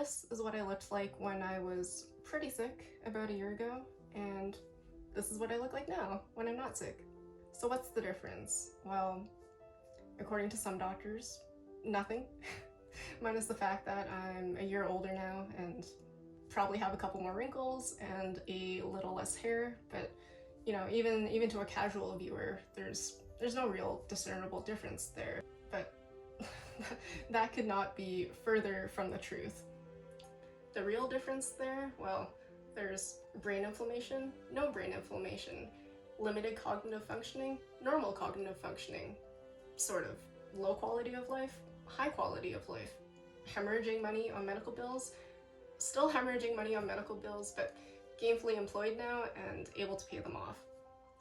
This is what I looked like when I was pretty sick about a year ago, and this is what I look like now when I'm not sick. So what's the difference? Well, according to some doctors, nothing. Minus the fact that I'm a year older now and probably have a couple more wrinkles and a little less hair, but you know, even to a casual viewer, there's no real discernible difference there. But that could not be further from the truth. The real difference there, well, there's brain inflammation, no brain inflammation, limited cognitive functioning, normal cognitive functioning, sort of, low quality of life, high quality of life, hemorrhaging money on medical bills, still hemorrhaging money on medical bills, but gainfully employed now and able to pay them off.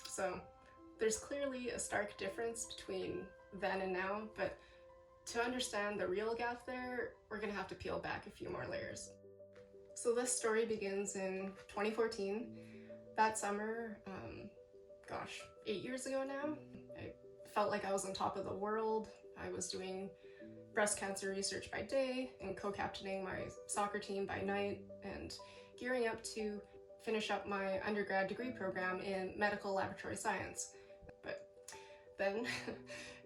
So there's clearly a stark difference between then and now, but to understand the real gap there, we're gonna have to peel back a few more layers. So this story begins in 2014. That summer, gosh, 8 years ago now, I felt like I was on top of the world. I was doing breast cancer research by day and co-captaining my soccer team by night and gearing up to finish up my undergrad degree program in medical laboratory science. But then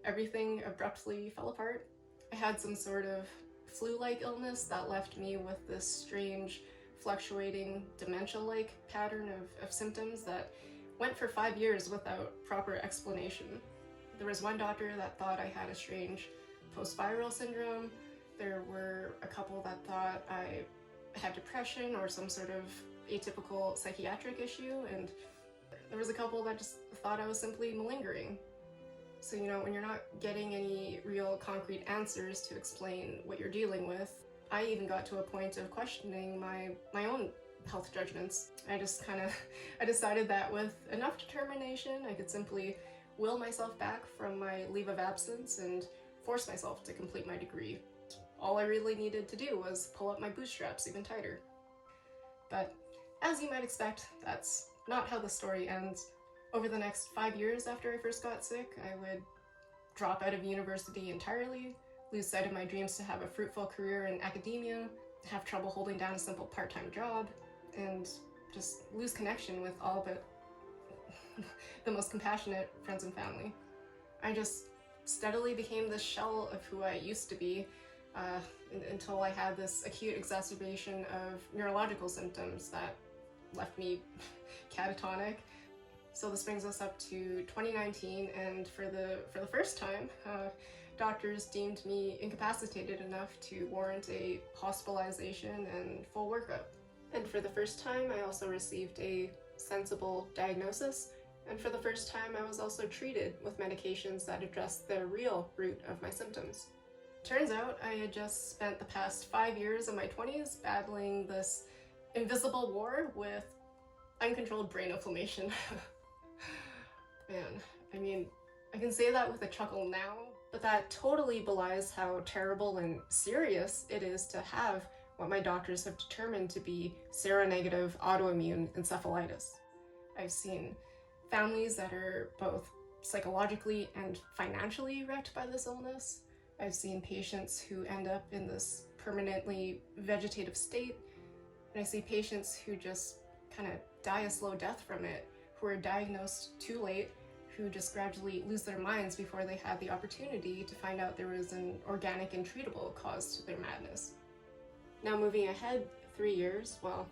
everything abruptly fell apart. I had some sort of flu-like illness that left me with this strange, fluctuating, dementia-like pattern of symptoms that went for 5 years without proper explanation. There was one doctor that thought I had a strange post-viral syndrome. There were a couple that thought I had depression or some sort of atypical psychiatric issue, and there was a couple that just thought I was simply malingering. So, you know, when you're not getting any real concrete answers to explain what you're dealing with, I even got to a point of questioning my own health judgments. I decided that with enough determination, I could simply will myself back from my leave of absence and force myself to complete my degree. All I really needed to do was pull up my bootstraps even tighter. But as you might expect, that's not how the story ends. Over the next 5 years after I first got sick, I would drop out of university entirely, lose sight of my dreams to have a fruitful career in academia, have trouble holding down a simple part-time job, and just lose connection with all but the most compassionate friends and family. I just steadily became this shell of who I used to be until I had this acute exacerbation of neurological symptoms that left me catatonic. So this brings us up to 2019, and for the first time, doctors deemed me incapacitated enough to warrant a hospitalization and full workup. And for the first time, I also received a sensible diagnosis, and for the first time, I was also treated with medications that addressed the real root of my symptoms. Turns out I had just spent the past 5 years of my 20s battling this invisible war with uncontrolled brain inflammation. Man, I mean, I can say that with a chuckle now, but that totally belies how terrible and serious it is to have what my doctors have determined to be seronegative autoimmune encephalitis. I've seen families that are both psychologically and financially wrecked by this illness. I've seen patients who end up in this permanently vegetative state, and I see patients who just kind of die a slow death from it, who are diagnosed too late, who just gradually lose their minds before they had the opportunity to find out there was an organic and treatable cause to their madness. Now moving ahead 3 years, well,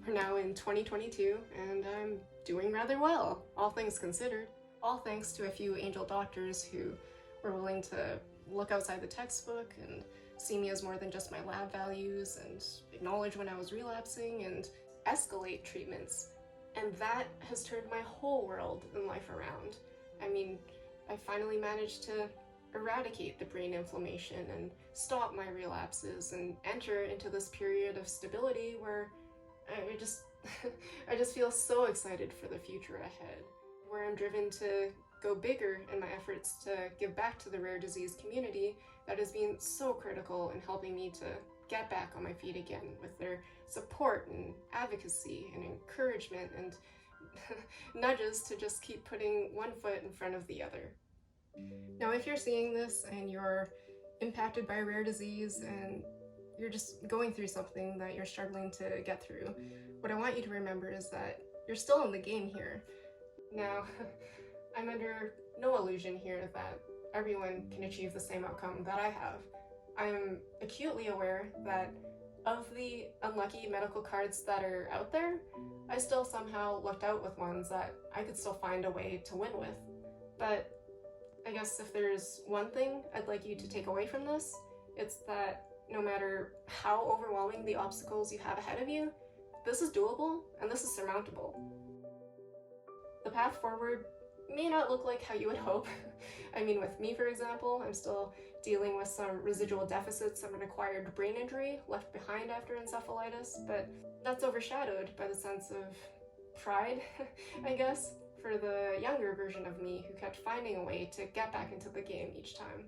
we're now in 2022, and I'm doing rather well, all things considered. All thanks to a few angel doctors who were willing to look outside the textbook and see me as more than just my lab values and acknowledge when I was relapsing and escalate treatments. And that has turned my whole world and life around. I mean, I finally managed to eradicate the brain inflammation and stop my relapses and enter into this period of stability where I just feel so excited for the future ahead, where I'm driven to go bigger in my efforts to give back to the rare disease community that has been so critical in helping me to get back on my feet again with their support and advocacy and encouragement and nudges to just keep putting one foot in front of the other. Now, if you're seeing this and you're impacted by rare disease and you're just going through something that you're struggling to get through, what I want you to remember is that you're still in the game here. Now, I'm under no illusion here that everyone can achieve the same outcome that I have. I'm acutely aware that of the unlucky medical cards that are out there, I still somehow lucked out with ones that I could still find a way to win with. But I guess if there's one thing I'd like you to take away from this, it's that no matter how overwhelming the obstacles you have ahead of you, this is doable and this is surmountable. The path forward may not look like how you would hope. I mean, with me, for example, I'm still dealing with some residual deficits of an acquired brain injury left behind after encephalitis, but that's overshadowed by the sense of pride, I guess, for the younger version of me who kept finding a way to get back into the game each time.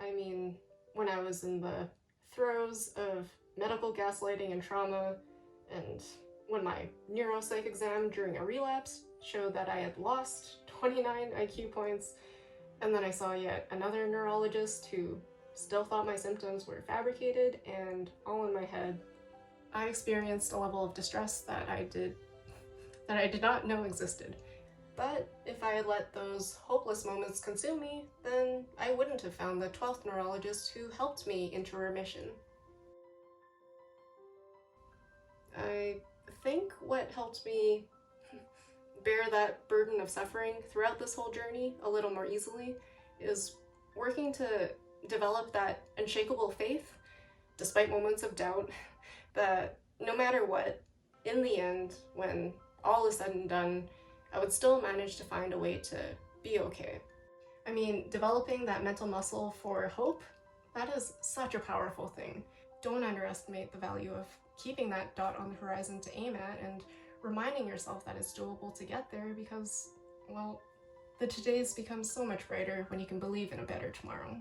I mean, when I was in the throes of medical gaslighting and trauma, and when my neuropsych exam during a relapse showed that I had lost 29 IQ points, and then I saw yet another neurologist who still thought my symptoms were fabricated and all in my head, I experienced a level of distress that I did not know existed. But if I had let those hopeless moments consume me, then I wouldn't have found the 12th neurologist who helped me into remission. I think what helped me bear that burden of suffering throughout this whole journey a little more easily is working to develop that unshakable faith, despite moments of doubt, that no matter what, in the end, when all is said and done, I would still manage to find a way to be okay. I mean, developing that mental muscle for hope, that is such a powerful thing. Don't underestimate the value of keeping that dot on the horizon to aim at and reminding yourself that it's doable to get there because, well, the todays become so much brighter when you can believe in a better tomorrow.